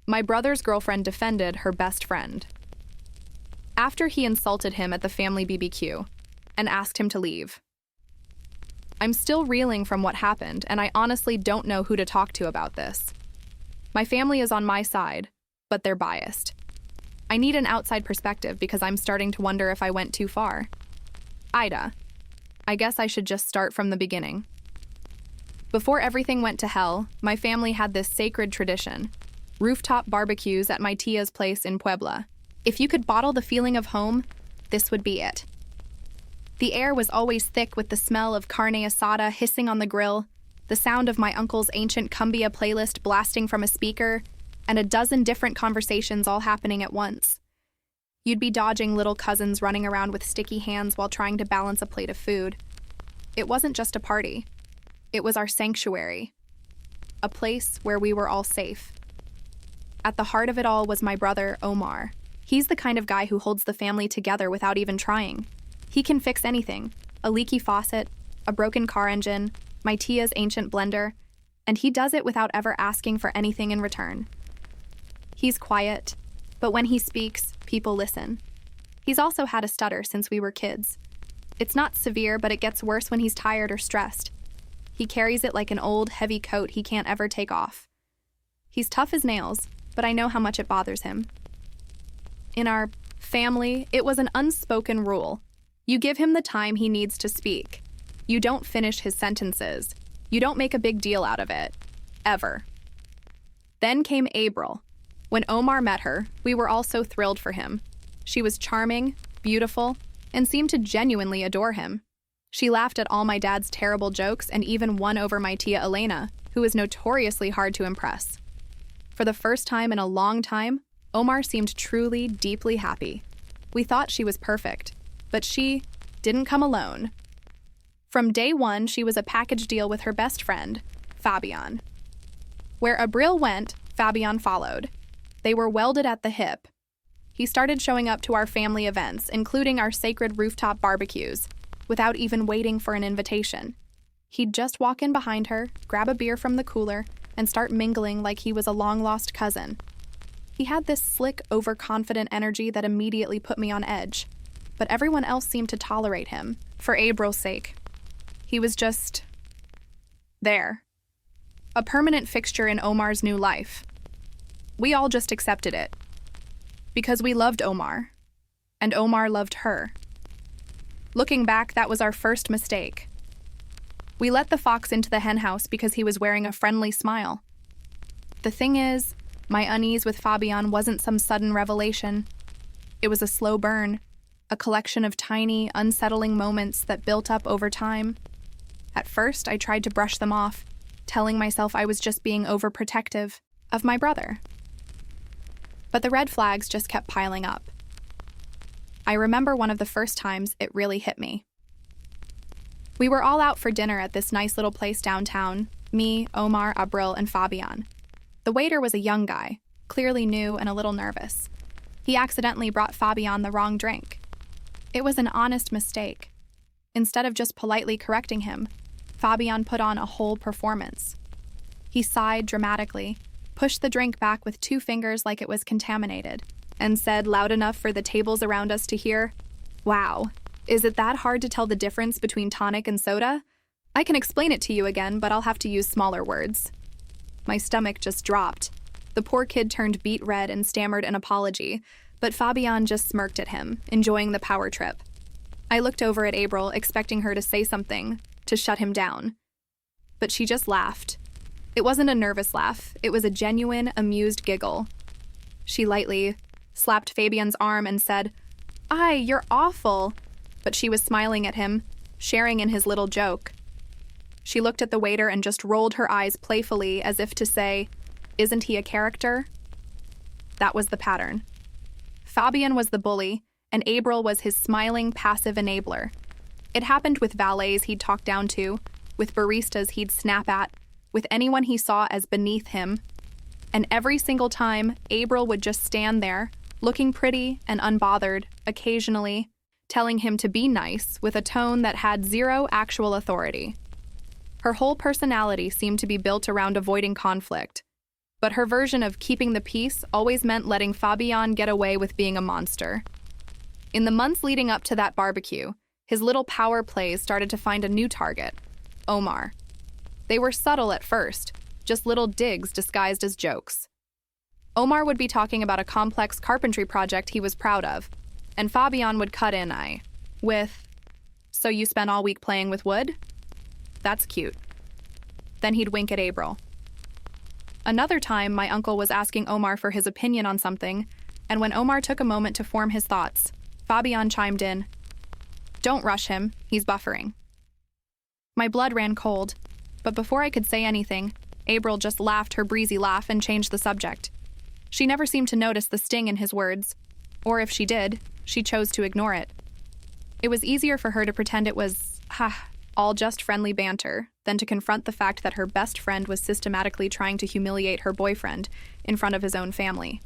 My brother's girlfriend defended her best friend. After he insulted him at the family BBQ and asked him to leave. I'm still reeling from what happened, and I honestly don't know who to talk to about this. My family is on my side, but they're biased. I need an outside perspective because I'm starting to wonder if I went too far. Ida, I guess I should just start from the beginning. Before everything went to hell, my family had this sacred tradition: rooftop barbecues at my tia's place in Puebla. If you could bottle the feeling of home, this would be it. The air was always thick with the smell of carne asada hissing on the grill, the sound of my uncle's ancient cumbia playlist blasting from a speaker, and a dozen different conversations all happening at once. You'd be dodging little cousins running around with sticky hands while trying to balance a plate of food. It wasn't just a party. It was our sanctuary, a place where we were all safe. At the heart of it all was my brother, Omar. He's the kind of guy who holds the family together without even trying. He can fix anything: a leaky faucet, a broken car engine, my tia's ancient blender, and he does it without ever asking for anything in return. He's quiet, but when he speaks, people listen. He's also had a stutter since we were kids. It's not severe, but it gets worse when he's tired or stressed. He carries it like an old, heavy coat he can't ever take off. He's tough as nails, but I know how much it bothers him. In our family, it was an unspoken rule. You give him the time he needs to speak. You don't finish his sentences. You don't make a big deal out of it. Ever. Then came April. When Omar met her, we were all so thrilled for him. She was charming, beautiful, and seemed to genuinely adore him. She laughed at all my dad's terrible jokes and even won over my tia Elena, who is notoriously hard to impress. For the first time in a long time, Omar seemed truly, deeply happy. We thought she was perfect, but she didn't come alone. From day one, she was a package deal with her best friend, Fabian. Where Abril went, Fabian followed. They were welded at the hip. He started showing up to our family events, including our sacred rooftop barbecues, without even waiting for an invitation. He'd just walk in behind her, grab a beer from the cooler, and start mingling like he was a long-lost cousin. He had this slick, overconfident energy that immediately put me on edge, but everyone else seemed to tolerate him, for Abril's sake. He was just there. A permanent fixture in Omar's new life. We all just accepted it. Because we loved Omar, and Omar loved her. Looking back, that was our first mistake. We let the fox into the henhouse because he was wearing a friendly smile. The thing is, my unease with Fabian wasn't some sudden revelation. It was a slow burn, a collection of tiny, unsettling moments that built up over time. At first, I tried to brush them off, telling myself I was just being overprotective of my brother. But the red flags just kept piling up. I remember one of the first times it really hit me. We were all out for dinner at this nice little place downtown, me, Omar, Abril, and Fabian. The waiter was a young guy, clearly new and a little nervous. He accidentally brought Fabian the wrong drink. It was an honest mistake. Instead of just politely correcting him, Fabian put on a whole performance. He sighed dramatically, pushed the drink back with 2 fingers like it was contaminated, and said loud enough for the tables around us to hear, "Wow, is it that hard to tell the difference between tonic and soda? I can explain it to you again, but I'll have to use smaller words." My stomach just dropped. The poor kid turned beet red and stammered an apology, but Fabian just smirked at him, enjoying the power trip. I looked over at April, expecting her to say something, to shut him down. But she just laughed. It wasn't a nervous laugh, it was a genuine, amused giggle. She lightly slapped Fabian's arm and said, "Ay, you're awful." But she was smiling at him, sharing in his little joke. She looked at the waiter and just rolled her eyes playfully as if to say, "Isn't he a character?" That was the pattern. Fabian was the bully, and April was his smiling, passive enabler. It happened with valets he'd talk down to, with baristas he'd snap at, with anyone he saw as beneath him. And every single time, April would just stand there, looking pretty and unbothered, occasionally, telling him to be nice with a tone that had zero actual authority. Her whole personality seemed to be built around avoiding conflict. But her version of keeping the peace always meant letting Fabian get away with being a monster. In the months leading up to that barbecue, his little power plays started to find a new target, Omar. They were subtle at first, just little digs disguised as jokes. Omar would be talking about a complex carpentry project he was proud of, and Fabian would cut in with, "So you spent all week playing with wood? That's cute." Then he'd wink at April. Another time, my uncle was asking Omar for his opinion on something, and when Omar took a moment to form his thoughts, Fabian chimed in, "Don't rush him, he's buffering." My blood ran cold, but before I could say anything, April just laughed her breezy laugh and changed the subject. She never seemed to notice the sting in his words, or if she did, she chose to ignore it. It was easier for her to pretend it was, all just friendly banter than to confront the fact that her best friend was systematically trying to humiliate her boyfriend in front of his own family.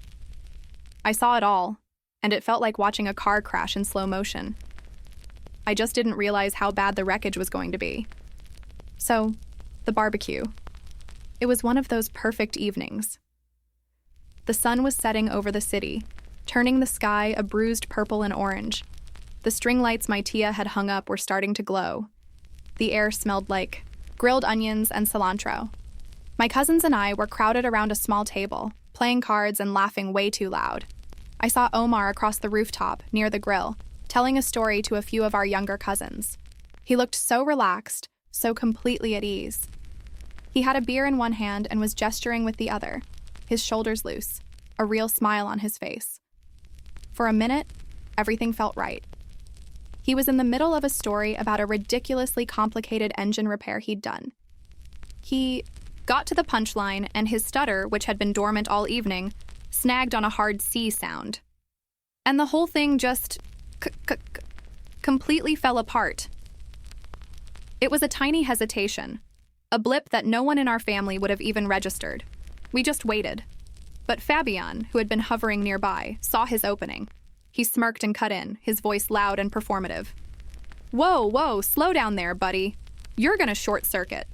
I saw it all, and it felt like watching a car crash in slow motion. I just didn't realize how bad the wreckage was going to be. So, the barbecue. It was one of those perfect evenings. The sun was setting over the city, turning the sky a bruised purple and orange. The string lights my tia had hung up were starting to glow. The air smelled like grilled onions and cilantro. My cousins and I were crowded around a small table, playing cards and laughing way too loud. I saw Omar across the rooftop, near the grill, telling a story to a few of our younger cousins. He looked so relaxed, so completely at ease. He had a beer in one hand and was gesturing with the other, his shoulders loose, a real smile on his face. For a minute, everything felt right. He was in the middle of a story about a ridiculously complicated engine repair he'd done. He got to the punchline, and his stutter, which had been dormant all evening, snagged on a hard C sound. And the whole thing just completely fell apart. It was a tiny hesitation, a blip that no one in our family would have even registered. We just waited. But Fabian, who had been hovering nearby, saw his opening. He smirked and cut in, his voice loud and performative. Whoa, slow down there, buddy. You're gonna short circuit."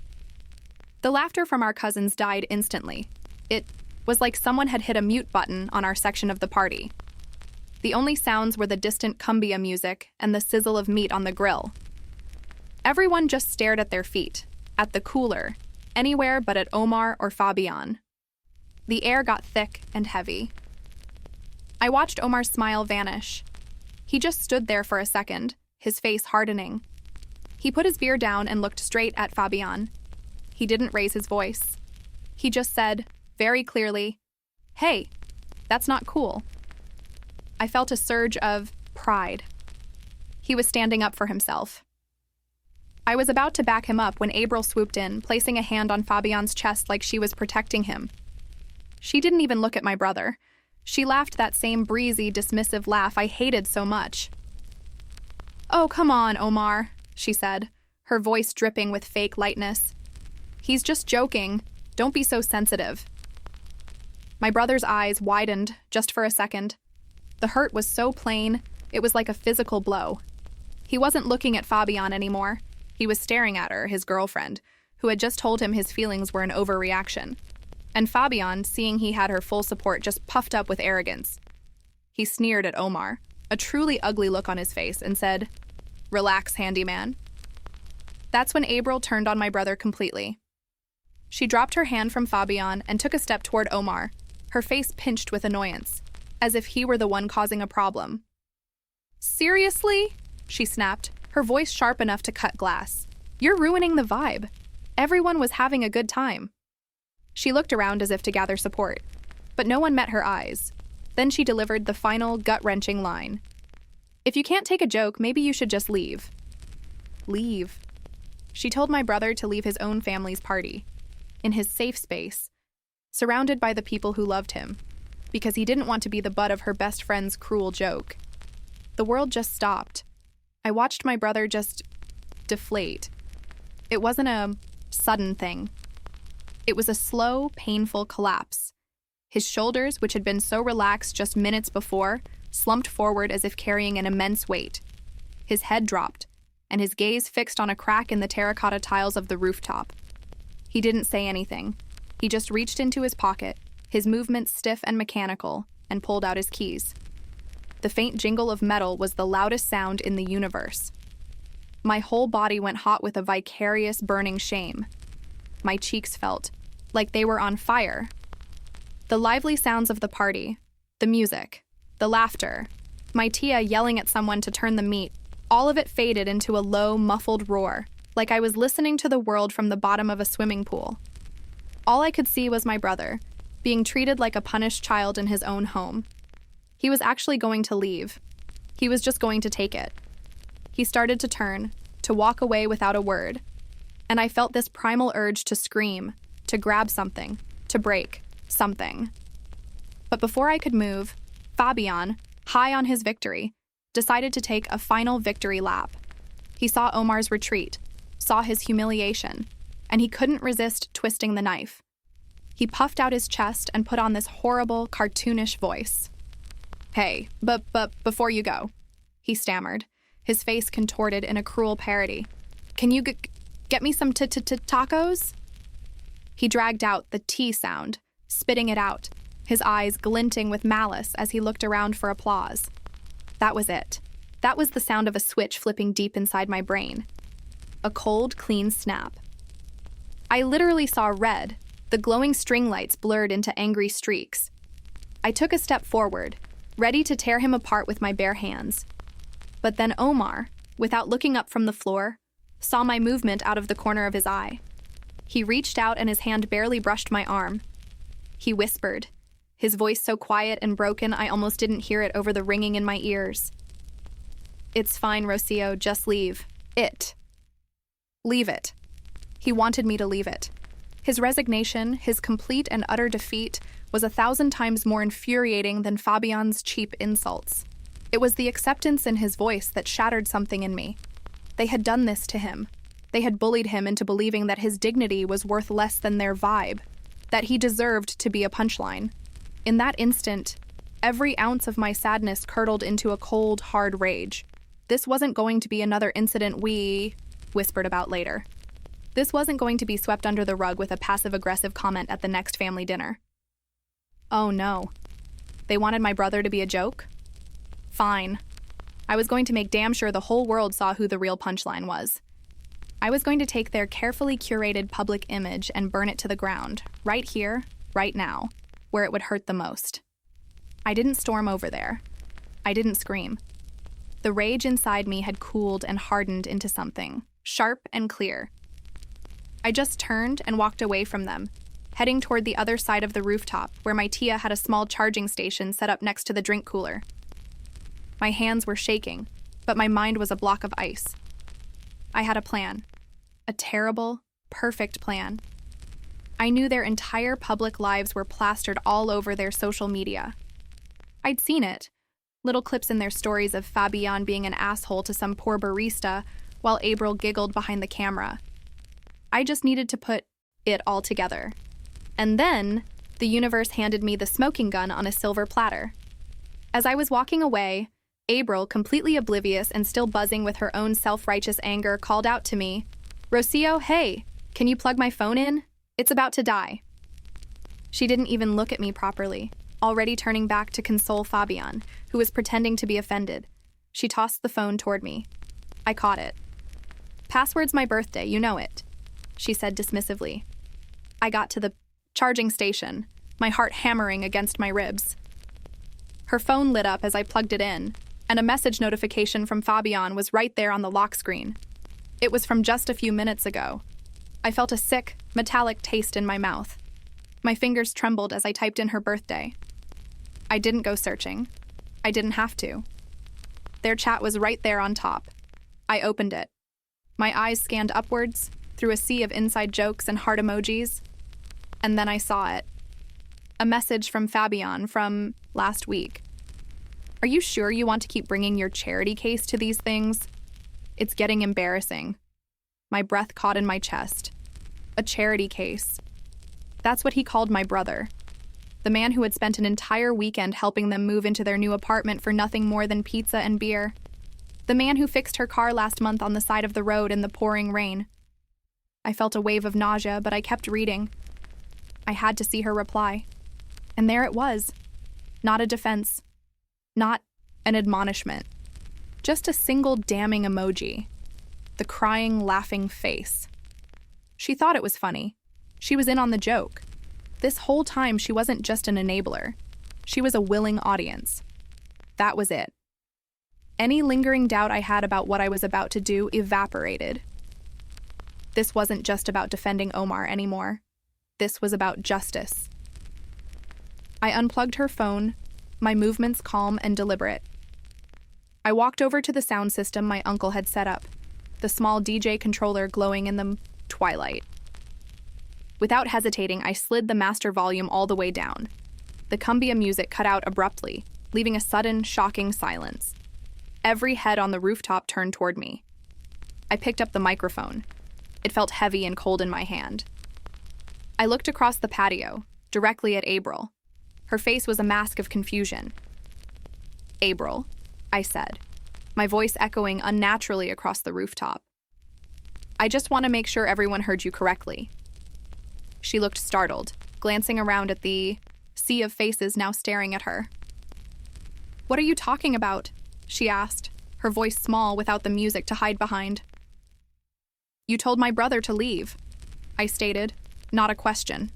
The laughter from our cousins died instantly. It was like someone had hit a mute button on our section of the party. The only sounds were the distant cumbia music and the sizzle of meat on the grill. Everyone just stared at their feet, at the cooler, anywhere but at Omar or Fabian. The air got thick and heavy. I watched Omar's smile vanish. He just stood there for a second, his face hardening. He put his beer down and looked straight at Fabian. He didn't raise his voice. He just said, very clearly, "Hey, that's not cool." I felt a surge of pride. He was standing up for himself. I was about to back him up when April swooped in, placing a hand on Fabian's chest like she was protecting him. She didn't even look at my brother. She laughed that same breezy, dismissive laugh I hated so much. "Oh, come on, Omar," she said, her voice dripping with fake lightness. "He's just joking. Don't be so sensitive." My brother's eyes widened just for a second. The hurt was so plain, it was like a physical blow. He wasn't looking at Fabian anymore. He was staring at her, his girlfriend, who had just told him his feelings were an overreaction. And Fabian, seeing he had her full support, just puffed up with arrogance. He sneered at Omar, a truly ugly look on his face, and said, "Relax, handyman." That's when April turned on my brother completely. She dropped her hand from Fabian and took a step toward Omar, her face pinched with annoyance, as if he were the one causing a problem. "Seriously?" she snapped, her voice sharp enough to cut glass. "You're ruining the vibe. Everyone was having a good time." She looked around as if to gather support, but no one met her eyes. Then she delivered the final, gut-wrenching line. "If you can't take a joke, maybe you should just leave." Leave. She told my brother to leave his own family's party, in his safe space, surrounded by the people who loved him, because he didn't want to be the butt of her best friend's cruel joke. The world just stopped. I watched my brother just deflate. It wasn't a sudden thing. It was a slow, painful collapse. His shoulders, which had been so relaxed just minutes before, slumped forward as if carrying an immense weight. His head dropped, and his gaze fixed on a crack in the terracotta tiles of the rooftop. He didn't say anything. He just reached into his pocket, his movements stiff and mechanical, and pulled out his keys. The faint jingle of metal was the loudest sound in the universe. My whole body went hot with a vicarious burning shame. My cheeks felt like they were on fire. The lively sounds of the party, the music, the laughter, my tia yelling at someone to turn the meat, all of it faded into a low, muffled roar, like I was listening to the world from the bottom of a swimming pool. All I could see was my brother, being treated like a punished child in his own home. He was actually going to leave. He was just going to take it. He started to turn, to walk away without a word, and I felt this primal urge to scream, to grab something, to break something. But before I could move, Fabian, high on his victory, decided to take a final victory lap. He saw Omar's retreat, saw his humiliation, and he couldn't resist twisting the knife. He puffed out his chest and put on this horrible, cartoonish voice. "Hey, but before you go," he stammered, his face contorted in a cruel parody. "Can you get me some tacos?" He dragged out the T sound, spitting it out, his eyes glinting with malice as he looked around for applause. That was it. That was the sound of a switch flipping deep inside my brain. A cold, clean snap. I literally saw red, the glowing string lights blurred into angry streaks. I took a step forward, ready to tear him apart with my bare hands. But then Omar, without looking up from the floor, saw my movement out of the corner of his eye. He reached out and his hand barely brushed my arm. He whispered, his voice so quiet and broken I almost didn't hear it over the ringing in my ears. "It's fine, Rocio, just leave it. Leave it." He wanted me to leave it. His resignation, his complete and utter defeat, was 1,000 times more infuriating than Fabian's cheap insults. It was the acceptance in his voice that shattered something in me. They had done this to him. They had bullied him into believing that his dignity was worth less than their vibe, that he deserved to be a punchline. In that instant, every ounce of my sadness curdled into a cold, hard rage. This wasn't going to be another incident we whispered about later. This wasn't going to be swept under the rug with a passive-aggressive comment at the next family dinner. Oh no. They wanted my brother to be a joke? Fine. I was going to make damn sure the whole world saw who the real punchline was. I was going to take their carefully curated public image and burn it to the ground, right here, right now, where it would hurt the most. I didn't storm over there. I didn't scream. The rage inside me had cooled and hardened into something, sharp and clear. I just turned and walked away from them, heading toward the other side of the rooftop, where my tia had a small charging station set up next to the drink cooler. My hands were shaking, but my mind was a block of ice. I had a plan. A terrible, perfect plan. I knew their entire public lives were plastered all over their social media. I'd seen it. Little clips in their stories of Fabian being an asshole to some poor barista, while April giggled behind the camera. I just needed to put it all together. And then, the universe handed me the smoking gun on a silver platter. As I was walking away, April, completely oblivious and still buzzing with her own self-righteous anger, called out to me, "Rocio, hey, can you plug my phone in? It's about to die." She didn't even look at me properly, already turning back to console Fabian, who was pretending to be offended. She tossed the phone toward me. I caught it. "Password's my birthday, you know it," she said dismissively. I got to the charging station, my heart hammering against my ribs. Her phone lit up as I plugged it in, and a message notification from Fabian was right there on the lock screen. It was from just a few minutes ago. I felt a sick, metallic taste in my mouth. My fingers trembled as I typed in her birthday. I didn't go searching. I didn't have to. Their chat was right there on top. I opened it. My eyes scanned upwards, through a sea of inside jokes and heart emojis, and then I saw it. A message from Fabian from last week. "Are you sure you want to keep bringing your charity case to these things? It's getting embarrassing." My breath caught in my chest. A charity case. That's what he called my brother. The man who had spent an entire weekend helping them move into their new apartment for nothing more than pizza and beer. The man who fixed her car last month on the side of the road in the pouring rain. I felt a wave of nausea, but I kept reading. I had to see her reply. And there it was. Not a defense. Not an admonishment. Just a single damning emoji. The crying, laughing face. She thought it was funny. She was in on the joke. This whole time, she wasn't just an enabler. She was a willing audience. That was it. Any lingering doubt I had about what I was about to do evaporated. This wasn't just about defending Omar anymore. This was about justice. I unplugged her phone, my movements calm and deliberate. I walked over to the sound system my uncle had set up, the small DJ controller glowing in the twilight. Without hesitating, I slid the master volume all the way down. The cumbia music cut out abruptly, leaving a sudden, shocking silence. Every head on the rooftop turned toward me. I picked up the microphone. It felt heavy and cold in my hand. I looked across the patio, directly at April. Her face was a mask of confusion. "April," I said, my voice echoing unnaturally across the rooftop. "I just want to make sure everyone heard you correctly." She looked startled, glancing around at the sea of faces now staring at her. "What are you talking about?" she asked, her voice small without the music to hide behind. "You told my brother to leave," I stated, not a question.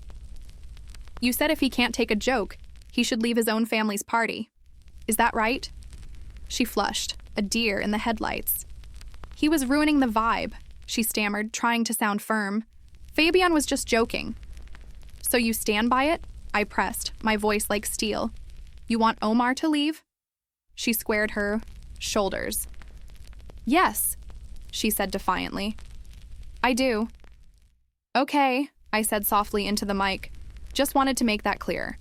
"You said if he can't take a joke, he should leave his own family's party. Is that right?" She flushed, a deer in the headlights. "He was ruining the vibe," she stammered, trying to sound firm. "Fabian was just joking." "So you stand by it?" I pressed, my voice like steel. "You want Omar to leave?" She squared her shoulders. "Yes," she said defiantly. "I do." "Okay," I said softly into the mic. "Just wanted to make that clear."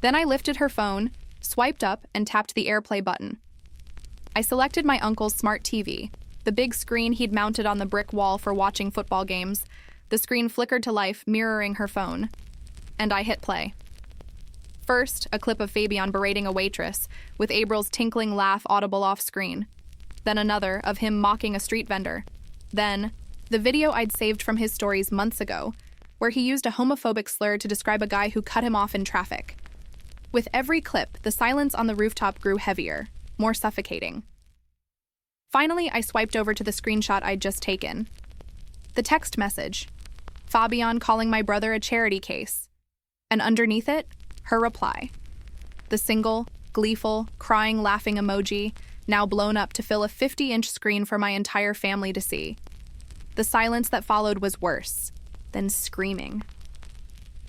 Then I lifted her phone, swiped up, and tapped the AirPlay button. I selected my uncle's smart TV, the big screen he'd mounted on the brick wall for watching football games. The screen flickered to life, mirroring her phone. And I hit play. First, a clip of Fabian berating a waitress, with April's tinkling laugh audible off-screen. Then another, of him mocking a street vendor. Then, the video I'd saved from his stories months ago, where he used a homophobic slur to describe a guy who cut him off in traffic. With every clip, the silence on the rooftop grew heavier, more suffocating. Finally, I swiped over to the screenshot I'd just taken. The text message. Fabian calling my brother a charity case. And underneath it, her reply. The single, gleeful, crying, laughing emoji, now blown up to fill a 50-inch screen for my entire family to see. The silence that followed was worse than screaming.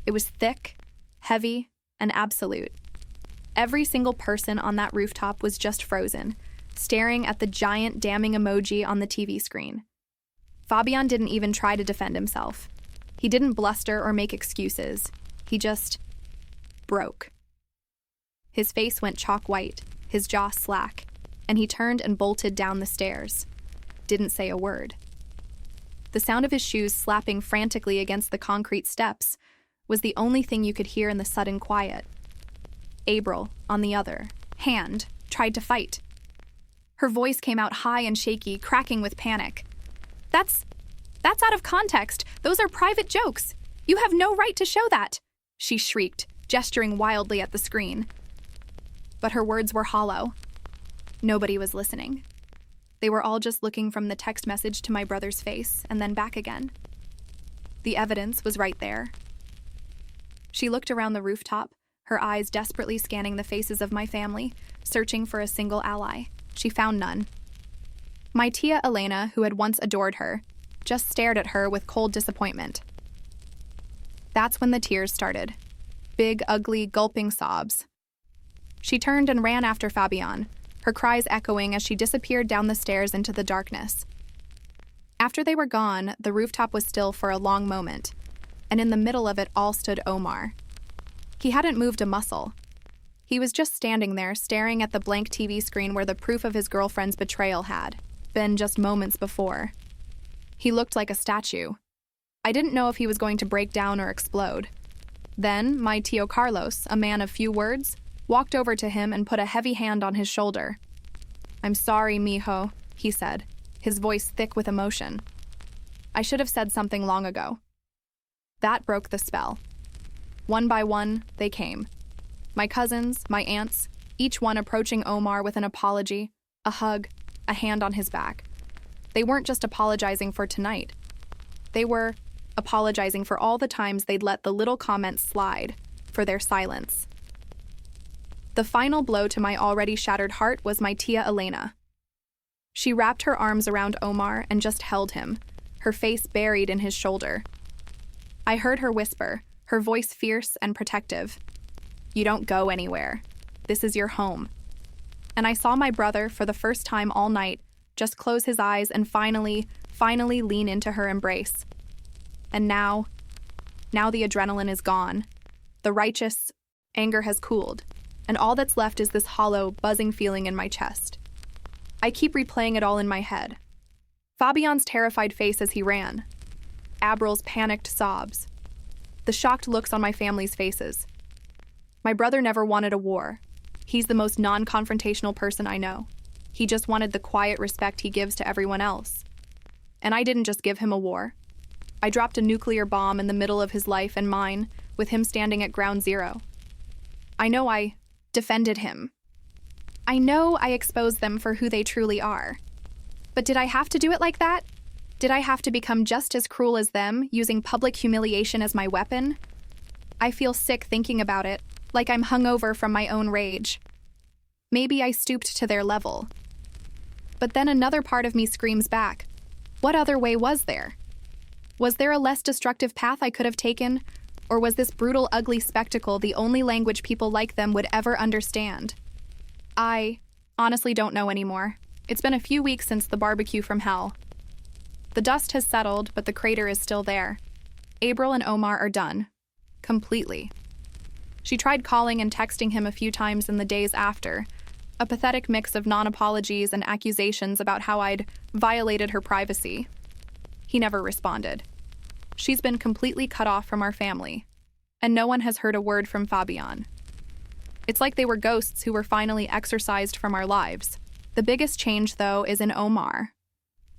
It was thick, heavy, and absolute. Every single person on that rooftop was just frozen, staring at the giant damning emoji on the TV screen. Fabian didn't even try to defend himself. He didn't bluster or make excuses. He just broke. His face went chalk white, his jaw slack, and he turned and bolted down the stairs. Didn't say a word. The sound of his shoes slapping frantically against the concrete steps was the only thing you could hear in the sudden quiet. April, on the other hand, tried to fight. Her voice came out high and shaky, cracking with panic. That's out of context. Those are private jokes. You have no right to show that," she shrieked, gesturing wildly at the screen. But her words were hollow. Nobody was listening. They were all just looking from the text message to my brother's face and then back again. The evidence was right there. She looked around the rooftop, her eyes desperately scanning the faces of my family, searching for a single ally. She found none. My tia Elena, who had once adored her, just stared at her with cold disappointment. That's when the tears started. Big, ugly, gulping sobs. She turned and ran after Fabian, her cries echoing as she disappeared down the stairs into the darkness. After they were gone, the rooftop was still for a long moment, and in the middle of it all stood Omar. He hadn't moved a muscle. He was just standing there, staring at the blank TV screen where the proof of his girlfriend's betrayal had been just moments before. He looked like a statue. I didn't know if he was going to break down or explode. Then, my Tio Carlos, a man of few words, walked over to him and put a heavy hand on his shoulder. "I'm sorry, mijo," he said, his voice thick with emotion. "I should have said something long ago." That broke the spell. One by one, they came. My cousins, my aunts, each one approaching Omar with an apology, a hug, a hand on his back. They weren't just apologizing for tonight. They were apologizing for all the times they'd let the little comments slide, for their silence. The final blow to my already shattered heart was my tia Elena. She wrapped her arms around Omar and just held him, her face buried in his shoulder. I heard her whisper, her voice fierce and protective. "You don't go anywhere. This is your home." And I saw my brother, for the first time all night, just close his eyes and finally lean into her embrace. And now the adrenaline is gone. The righteous anger has cooled, and all that's left is this hollow, buzzing feeling in my chest. I keep replaying it all in my head. Fabian's terrified face as he ran. Abril's panicked sobs. The shocked looks on my family's faces. My brother never wanted a war. He's the most non-confrontational person I know. He just wanted the quiet respect he gives to everyone else. And I didn't just give him a war. I dropped a nuclear bomb in the middle of his life and mine, with him standing at ground zero. I know I defended him. I know I exposed them for who they truly are. But did I have to do it like that? Did I have to become just as cruel as them, using public humiliation as my weapon? I feel sick thinking about it, like I'm hungover from my own rage. Maybe I stooped to their level. But then another part of me screams back, what other way was there? Was there a less destructive path I could have taken? Or was this brutal, ugly spectacle the only language people like them would ever understand? I honestly don't know anymore. It's been a few weeks since the barbecue from hell. The dust has settled, but the crater is still there. Abril and Omar are done. Completely. She tried calling and texting him a few times in the days after, a pathetic mix of non-apologies and accusations about how I'd violated her privacy. He never responded. She's been completely cut off from our family, and no one has heard a word from Fabian. It's like they were ghosts who were finally exorcised from our lives. The biggest change, though, is in Omar.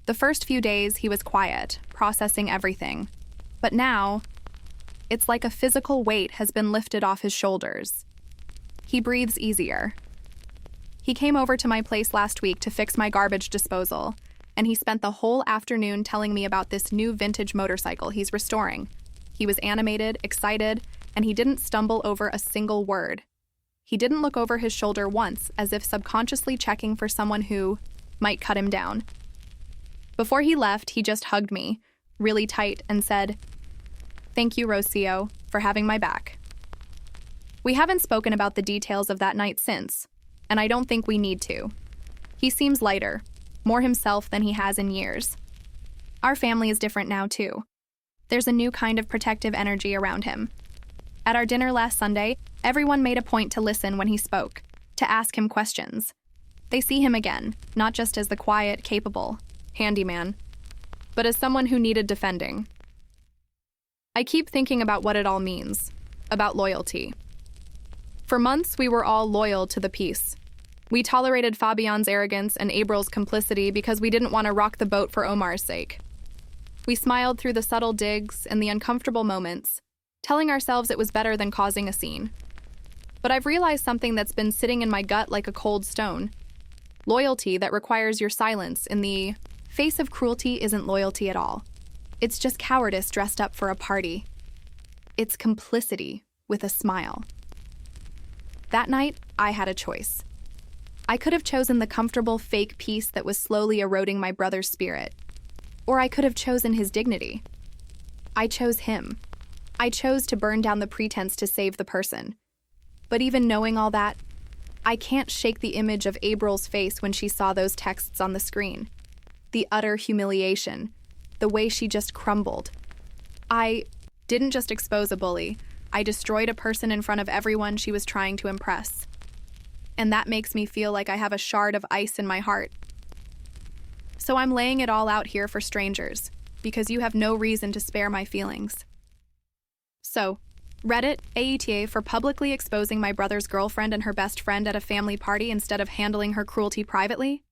The first few days, he was quiet, processing everything. But now, it's like a physical weight has been lifted off his shoulders. He breathes easier. He came over to my place last week to fix my garbage disposal, and he spent the whole afternoon telling me about this new vintage motorcycle he's restoring. He was animated, excited, and he didn't stumble over a single word. He didn't look over his shoulder once, as if subconsciously checking for someone who might cut him down. Before he left, he just hugged me, really tight, and said, "Thank you, Rocio, for having my back." We haven't spoken about the details of that night since, and I don't think we need to. He seems lighter, more himself than he has in years. Our family is different now, too. There's a new kind of protective energy around him. At our dinner last Sunday, everyone made a point to listen when he spoke, to ask him questions. They see him again, not just as the quiet, capable handyman, but as someone who needed defending. I keep thinking about what it all means, about loyalty. For months, we were all loyal to the peace. We tolerated Fabian's arrogance and Abril's complicity because we didn't want to rock the boat for Omar's sake. We smiled through the subtle digs and the uncomfortable moments, telling ourselves it was better than causing a scene. But I've realized something that's been sitting in my gut like a cold stone. Loyalty that requires your silence in the face of cruelty isn't loyalty at all. It's just cowardice dressed up for a party. It's complicity with a smile. That night, I had a choice. I could have chosen the comfortable fake peace that was slowly eroding my brother's spirit. Or I could have chosen his dignity. I chose him. I chose to burn down the pretense to save the person. But even knowing all that, I can't shake the image of Abril's face when she saw those texts on the screen. The utter humiliation. The way she just crumbled. I didn't just expose a bully. I destroyed a person in front of everyone she was trying to impress. And that makes me feel like I have a shard of ice in my heart. So I'm laying it all out here for strangers, because you have no reason to spare my feelings. So, Reddit, AETA for publicly exposing my brother's girlfriend and her best friend at a family party instead of handling her cruelty privately?